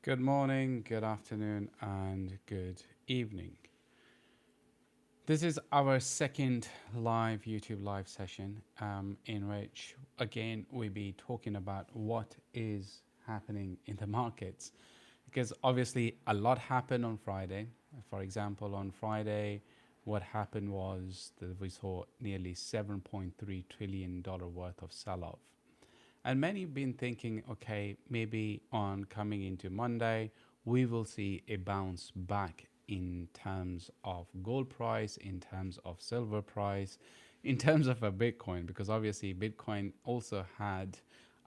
Good morning, good afternoon, and good evening. This is our second live YouTube live session in which, again, we'll be talking about what is happening in the markets. Because obviously, a lot happened on Friday. For example, on Friday, what happened was that we saw nearly $7.3 trillion worth of sell off. And many have been thinking, okay, maybe on coming into Monday, we will see a bounce back in terms of gold price, in terms of silver price, in terms of a Bitcoin, because obviously Bitcoin also had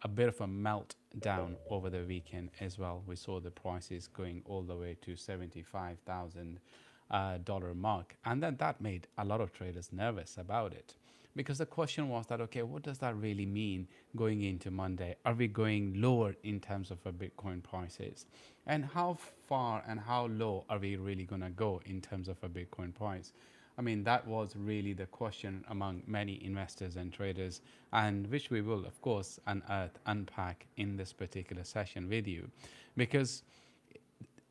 a bit of a meltdown over the weekend as well. We saw the prices going all the way to $75,000 mark, and then that made a lot of traders nervous about it. Because the question was that, okay, what does that really mean going into Monday? Are we going lower in terms of a Bitcoin prices? And how far and how low are we really going to go in terms of a Bitcoin price? I mean, that was really the question among many investors and traders, and which we will, of course, unearth, unpack in this particular session with you. Because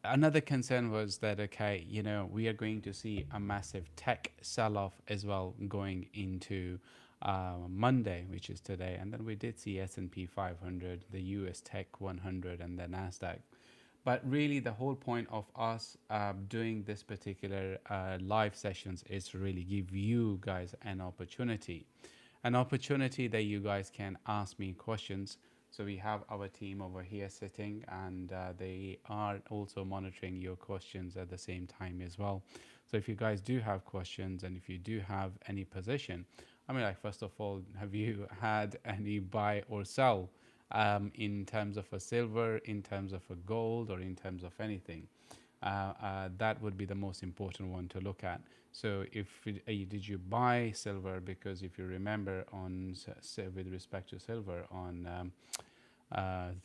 another concern was that, okay, we are going to see a massive tech sell-off as well going into Monday, which is today. And then we did see S&P 500, the US Tech 100, and the Nasdaq. But really, the whole point of us doing this particular live sessions is to really give you guys an opportunity that you guys can ask me questions. So we have our team over here sitting, and they are also monitoring your questions at the same time as well. So if you guys do have questions, and if you do have any position, I mean, like, first of all, have you had any buy or sell in terms of a silver, in terms of a gold, or in terms of anything? That would be the most important one to look at. So did you buy silver? Because if you remember with respect to silver on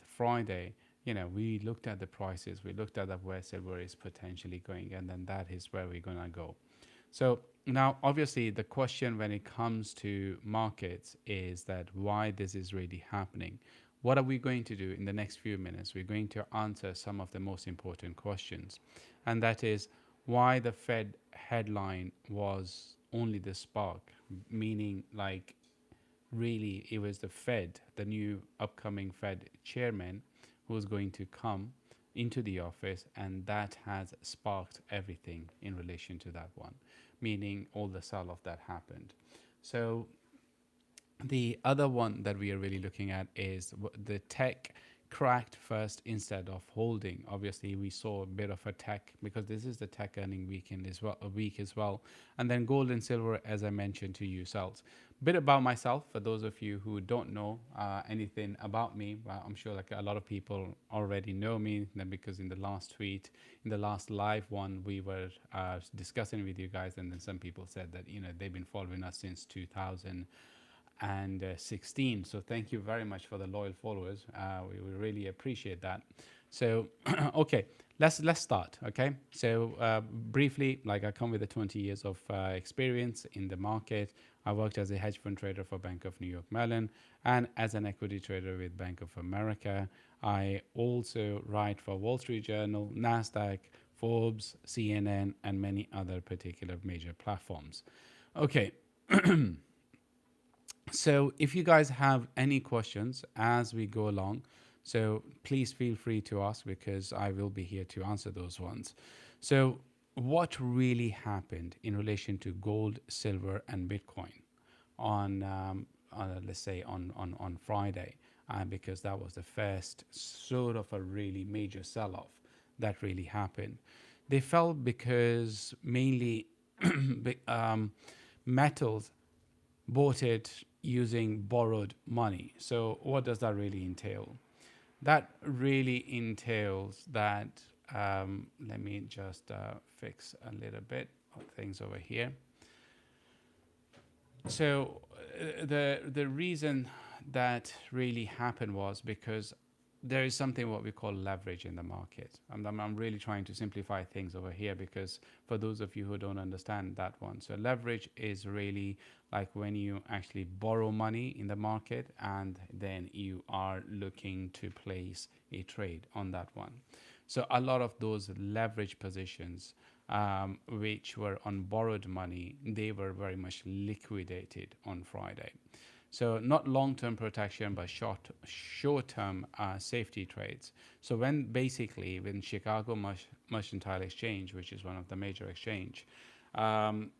Friday, we looked at the prices, we looked at where silver is potentially going, and then that is where we're gonna go. So now, obviously, the question when it comes to markets is that why this is really happening. What are we going to do in the next few minutes? We're going to answer some of the most important questions, and that is why the Fed headline was only the spark, meaning, like, really it was the Fed, the new upcoming Fed chairman, who was going to come into the office, and that has sparked everything in relation to that one, meaning all the sell off that happened. So the other one that we are really looking at is the tech cracked first instead of holding. Obviously, we saw a bit of a tech, because this is the tech earning weekend as well, a week as well. And then gold and silver, as I mentioned to you, sells. Bit about myself for those of you who don't know anything about me. Well, I'm sure like a lot of people already know me, because in the last tweet, in the last live one, we were discussing with you guys, and then some people said that they've been following us since 2016. So thank you very much for the loyal followers. We really appreciate that. So okay, let's start. Okay, so briefly, like, I come with 20 years of experience in the market. I worked as a hedge fund trader for Bank of New York Mellon, and as an equity trader with Bank of America. I also write for Wall Street Journal, Nasdaq, Forbes, CNN, and many other particular major platforms. Okay. So if you guys have any questions as we go along, so please feel free to ask, because I will be here to answer those ones. So what really happened in relation to gold, silver, and Bitcoin on, let's say, on Friday, because that was the first sort of a really major sell-off that really happened. They fell because mainly metals bought it using borrowed money. So what does that really entail? That really entails that, let me just fix a little bit of things over here. So the reason that really happened was because there is something what we call leverage in the market. I'm really trying to simplify things over here, because for those of you who don't understand that one, so leverage is really like when you actually borrow money in the market, and then you are looking to place a trade on that one. So a lot of those leverage positions, which were on borrowed money, they were very much liquidated on Friday. So not long-term protection, but short-term safety trades. So when Chicago Mercantile Exchange, which is one of the major exchange,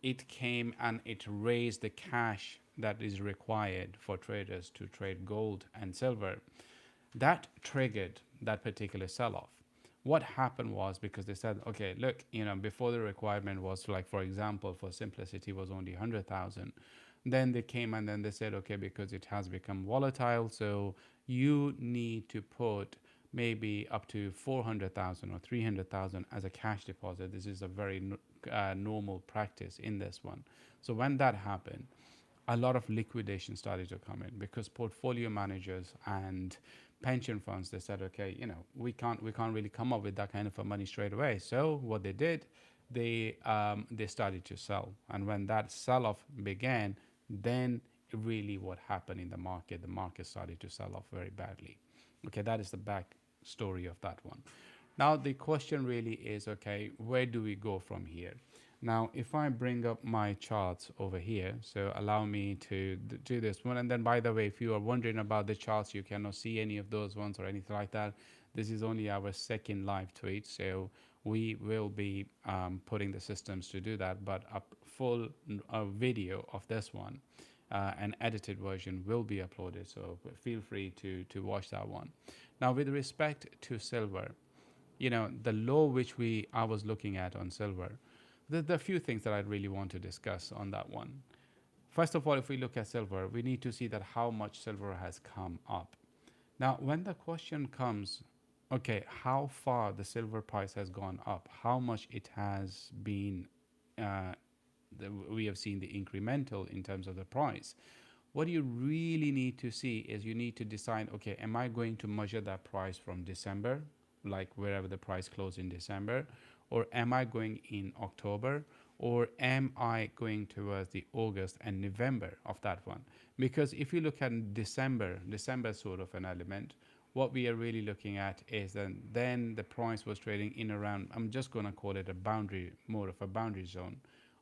it came and it raised the cash that is required for traders to trade gold and silver, that triggered that particular sell-off. What happened was, because they said, okay, look, before the requirement was like, for example, for simplicity was only 100,000. Then they came and then they said, okay, because it has become volatile, so you need to put maybe up to 400,000 or 300,000 as a cash deposit. This is a very normal practice in this one. So when that happened, a lot of liquidation started to come in, because portfolio managers and pension funds, they said, okay, we can't really come up with that kind of a money straight away. So what they did, they started to sell, and when that sell-off began, then really what happened in the market started to sell off very badly. Okay, that is the back story of that one. Now the question really is, okay, where do we go from here? Now, if I bring up my charts over here, so allow me to do this one. And then, by the way, if you are wondering about the charts, you cannot see any of those ones or anything like that. This is only our second live tweet, so we will be putting the systems to do that. But a full video of this one, an edited version, will be uploaded. So feel free to watch that one. Now, with respect to silver, the low which I was looking at on silver, there are a few things that I really want to discuss on that one. First of all, if we look at silver, we need to see that how much silver has come up. Now, when the question comes, okay, how far the silver price has gone up, how much it has been, we have seen the incremental in terms of the price. What you really need to see is you need to decide, okay, am I going to measure that price from December, like wherever the price closed in December, or am I going in October, or am I going towards the August and November of that one? Because if you look at December sort of an element, what we are really looking at is that then the price was trading in around, I'm just going to call it a boundary, more of a boundary zone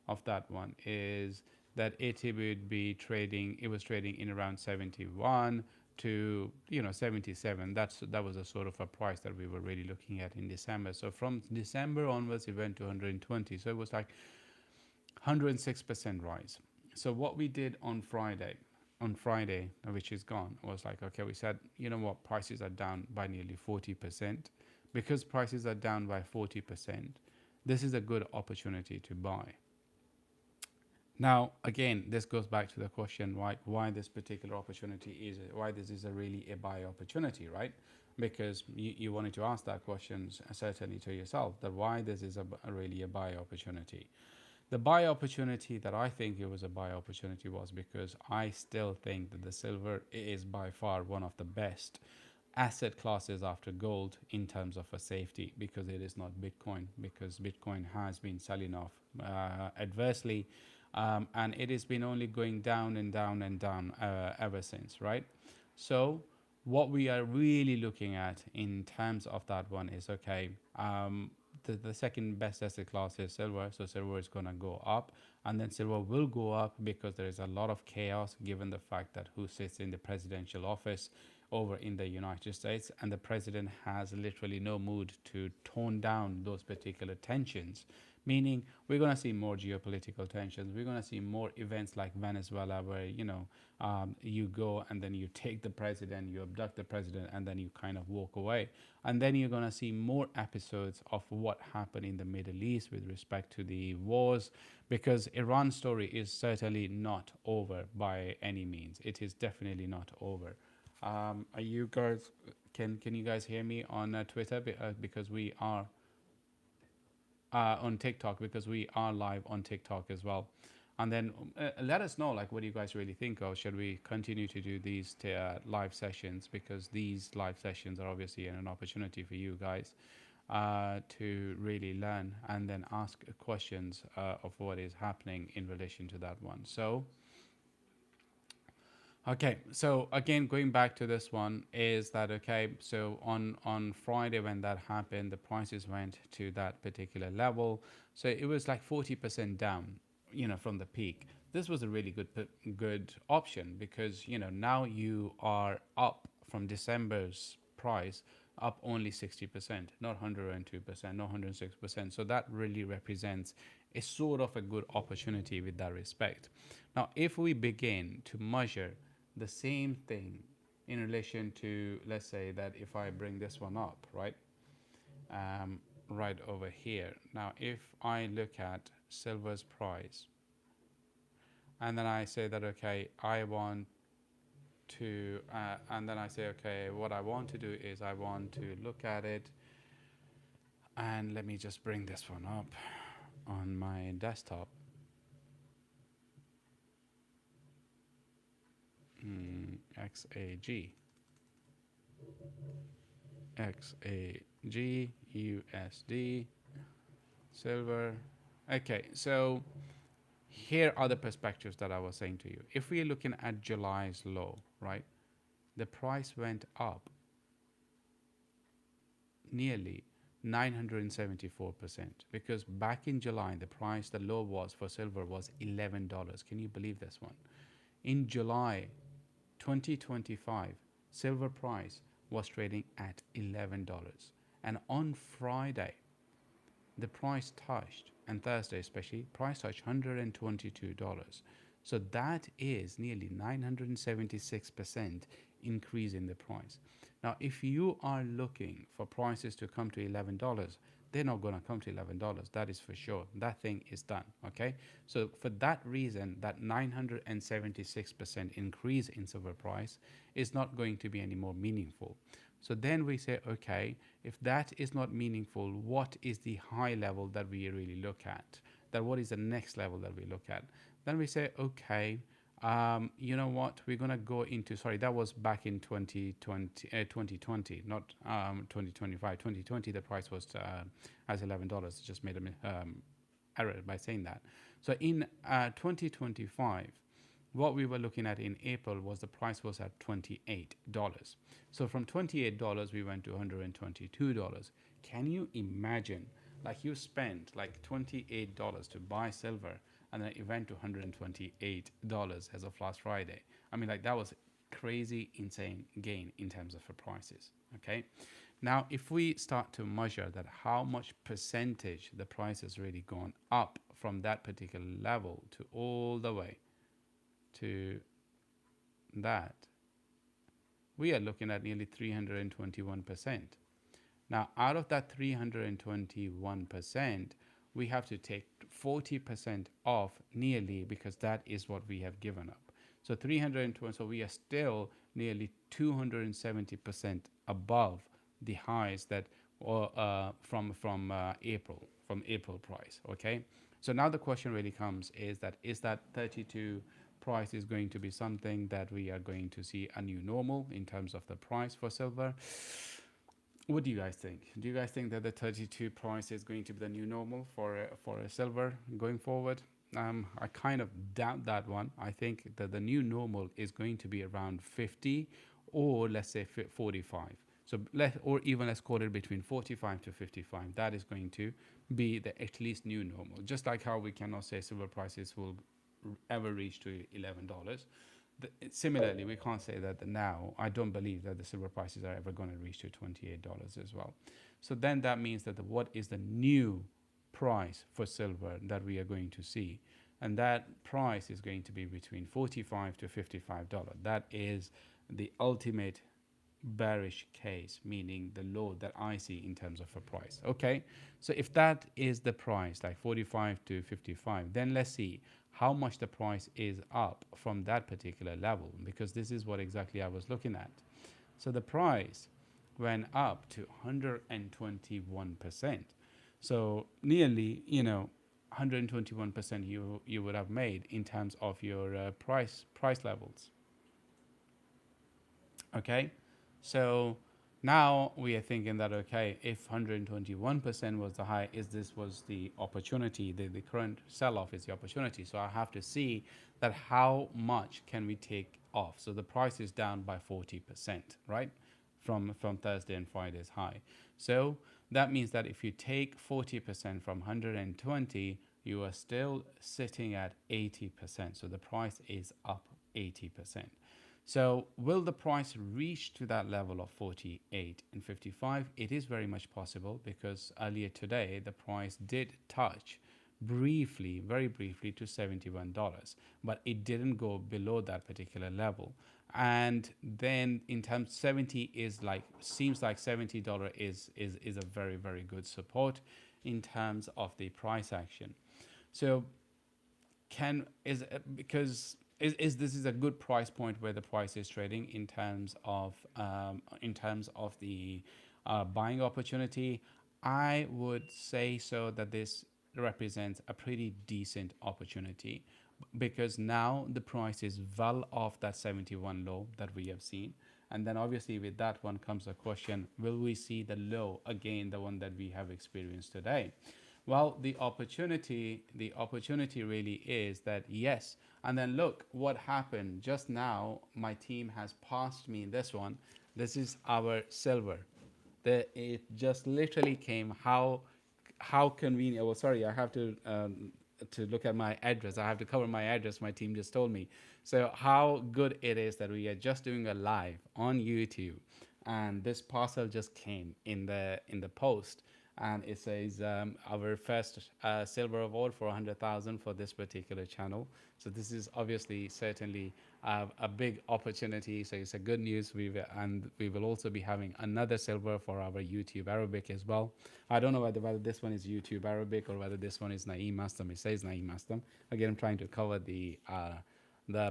of that one, is that it would be trading, it was trading in around 71 to 77. That was a sort of a price that we were really looking at in December. So from December onwards, it went to 120. So it was like 106% rise. So what we did on Friday, which is gone, was like, okay, we said, you know what, prices are down by nearly 40%. Because prices are down by 40%, this is a good opportunity to buy. Now, again, this goes back to the question, why this particular opportunity is, why this is a really a buy opportunity, right? Because you wanted to ask that question certainly to yourself, that why this is a really a buy opportunity. The buy opportunity that I think it was a buy opportunity was because I still think that the silver is by far one of the best asset classes after gold in terms of a safety, because it is not Bitcoin, because Bitcoin has been selling off adversely, and it has been only going down and down and down ever since, right? So what we are really looking at in terms of that one is, okay, the second best asset class is silver, so silver is going to go up, and then silver will go up because there is a lot of chaos given the fact that who sits in the presidential office over in the United States, and the president has literally no mood to tone down those particular tensions, meaning we're going to see more geopolitical tensions. We're going to see more events like Venezuela, where you go and then you take the president, you abduct the president, and then you kind of walk away. And then you're going to see more episodes of what happened in the Middle East with respect to the wars, because Iran's story is certainly not over by any means. It is definitely not over. Are you guys, can you guys hear me on Twitter? Because we are on TikTok, because we are live on TikTok as well. And then let us know, like, what do you guys really think of? Should we continue to do these live sessions? Because these live sessions are obviously an opportunity for you guys to really learn and then ask questions of what is happening in relation to that one. So, Okay, so again, going back to this one, is that okay? So on Friday when that happened, the prices went to that particular level. So it was like 40% down, from the peak. This was a really good option because now you are up from December's price up only 60%, not 102%, not 106%. So that really represents a sort of a good opportunity with that respect. Now, if we begin to measure the same thing in relation to, let's say that if I bring this one up, right, right over here. Now, if I look at silver's price, and then I say that okay, I want to, and then I say okay, what I want to do is I want to look at it, and let me just bring this one up on my desktop. XAG. XAG, USD, silver. Okay, so here are the perspectives that I was saying to you. If we're looking at July's low, right, the price went up nearly 974% because back in July, the low was for silver was $11. Can you believe this one? In July 2025, silver price was trading at $11. And on Friday, the price touched, and Thursday especially, price touched $122. So that is nearly 976% increase in the price. Now, if you are looking for prices to come to $11, they're not going to come to $11. That is for sure. That thing is done. Okay. So for that reason, that 976% increase in silver price is not going to be any more meaningful. So then we say, okay, if that is not meaningful, what is the high level that we really look at? That what is the next level that we look at? Then we say, okay, you know what? We're gonna go into. Sorry, that was back in 2020, not 2025. 2020, the price was as $11. Just made an error by saying that. So in 2025, what we were looking at in April was the price was at $28. So from $28 we went to $122. Can you imagine? Like you spent like $28 to buy silver, and then it went to $128 as of last Friday. I mean, like that was crazy, insane gain in terms of the prices. Okay. Now, if we start to measure that how much percentage the price has really gone up from that particular level to all the way to that, we are looking at nearly 321%. Now, out of that 321%, we have to take 40% off nearly because that is what we have given up. So 320, so we are still nearly 270% above the highs that from April price. Okay, so now the question really comes is that 32 price is going to be something that we are going to see a new normal in terms of the price for silver? What do you guys think? Do you guys think that the 32 price is going to be the new normal for a silver going forward? I kind of doubt that one. I think that the new normal is going to be around 50, or let's say 45. So let's call it between 45 to 55. That is going to be the at least new normal. Just like how we cannot say silver prices will ever reach to $11. Similarly, we can't say that now. I don't believe that the silver prices are ever going to reach to $28 as well. So then that means that what is the new price for silver that we are going to see? And that price is going to be between $45 to $55. That is the ultimate bearish case, meaning the low that I see in terms of a price. Okay, so if that is the price, like 45 to 55, then let's see how much the price is up from that particular level, because this is what exactly I was looking at. So the price went up to 121%. So nearly, 121% you would have made in terms of your price levels. Okay, so Now we are thinking that okay, if 121% was the high, is this was the opportunity, the current sell-off is the opportunity. So I have to see that how much can we take off. So the price is down by 40%, right? From Thursday and Friday's high. So that means that if you take 40% from 120, you are still sitting at 80%. So the price is up 80%. So, will the price reach to that level of 48 and 55? It is very much possible because earlier today the price did touch briefly, very briefly, to $71, but it didn't go below that particular level. And then in terms 70 is like seems like $70 is a very good support in terms of the price action. So can is because is this is a good price point where the price is trading in terms of the buying opportunity. I would say so that this represents a pretty decent opportunity because now the price is well off that 71 low that we have seen. And then obviously with that one comes a question, will we see the low again, the one that we have experienced today? Well, the opportunity really is that yes. And then look what happened just now. My team has passed me this one. This is our silver. It just literally came. How convenient. Oh, sorry, I have to look at my address. I have to cover my address. My team just told me. So how good it is that we are just doing a live on YouTube, and this parcel just came in the post, and it says our first silver award for 100,000 for this particular channel. So this is obviously certainly a big opportunity. So it's a good news. And we will also be having another silver for our YouTube Arabic as well. I don't know whether this one is YouTube Arabic or whether this one is Naeem Mastam. It says Naeem Mastam. Again, I'm trying to cover the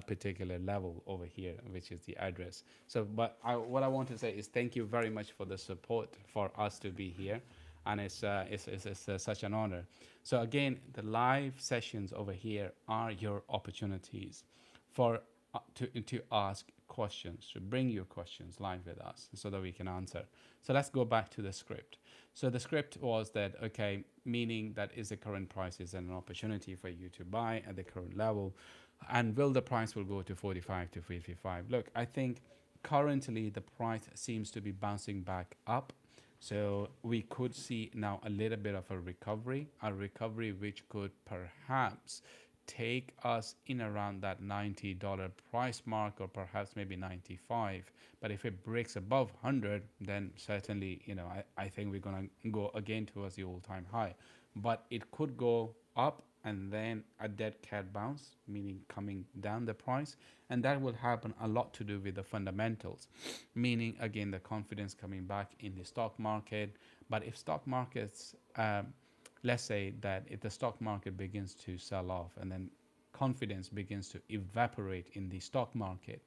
particular level over here, which is the address. So, but what I want to say is thank you very much for the support for us to be here, and it's such an honor. So again, the live sessions over here are your opportunities for to ask questions, to bring your questions live with us so that we can answer. So let's go back to the script. So the script was that okay, meaning that is the current price is an opportunity for you to buy at the current level, and will the price will go to 45 to 55? Look, I think currently the price seems to be bouncing back up. So we could see now a little bit of a recovery which could perhaps take us in around that $90 price mark, or perhaps maybe 95. But if it breaks above 100, then certainly, I think we're going to go again towards the all-time high. But it could go up and then a dead cat bounce, meaning coming down the price. And that will happen a lot to do with the fundamentals, meaning again the confidence coming back in the stock market. But if stock markets, let's say that if the stock market begins to sell off and then confidence begins to evaporate in the stock market,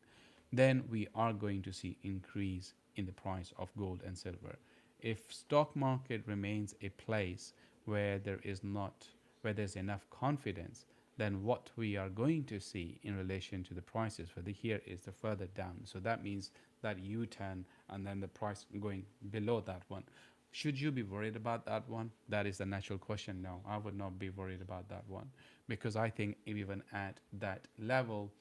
then we are going to see increase in the price of gold and silver. If stock market remains a place where there is not where there's enough confidence, then what we are going to see in relation to the prices for the year is the further down. So that means that U-turn and then the price going below that one. Should you be worried about that one? That is the natural question. No, I would not be worried about that one, because I think even at that level,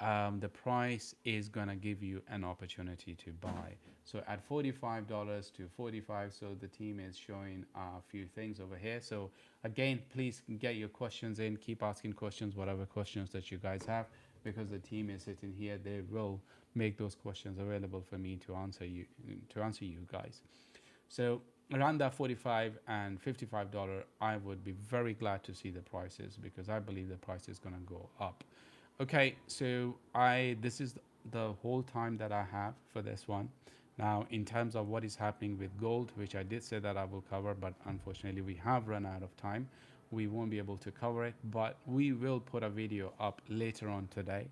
the price is gonna give you an opportunity to buy. So at $45 to 45, so the team is showing a few things over here. So again, please get your questions in, keep asking questions, whatever questions that you guys have, because the team is sitting here. They will make those questions available for me to answer you guys. So around that 45 and $55, I would be very glad to see the prices, because I believe the price is going to go up. Okay, so this is the whole time that I have for this one. Now, in terms of what is happening with gold, which I did say that I will cover, but unfortunately we have run out of time. We won't be able to cover it, but we will put a video up later on today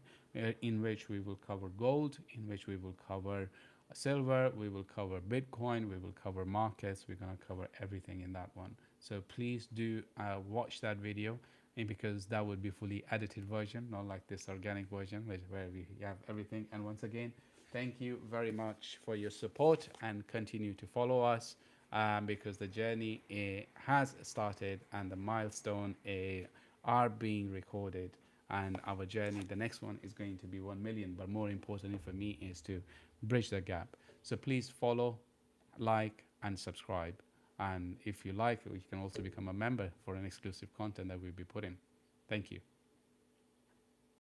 in which we will cover gold, in which we will cover silver, we will cover Bitcoin, we will cover markets. We're going to cover everything in that one. So please do watch that video, and because that would be fully edited version, not like this organic version where we have everything. And once again, Thank you very much for your support and continue to follow us because the journey has started and the milestone are being recorded. And our journey, the next one is going to be 1 million. But more importantly for me is to bridge the gap. So please follow, like, and subscribe. And if you like, you can also become a member for an exclusive content that we'll be putting. Thank you.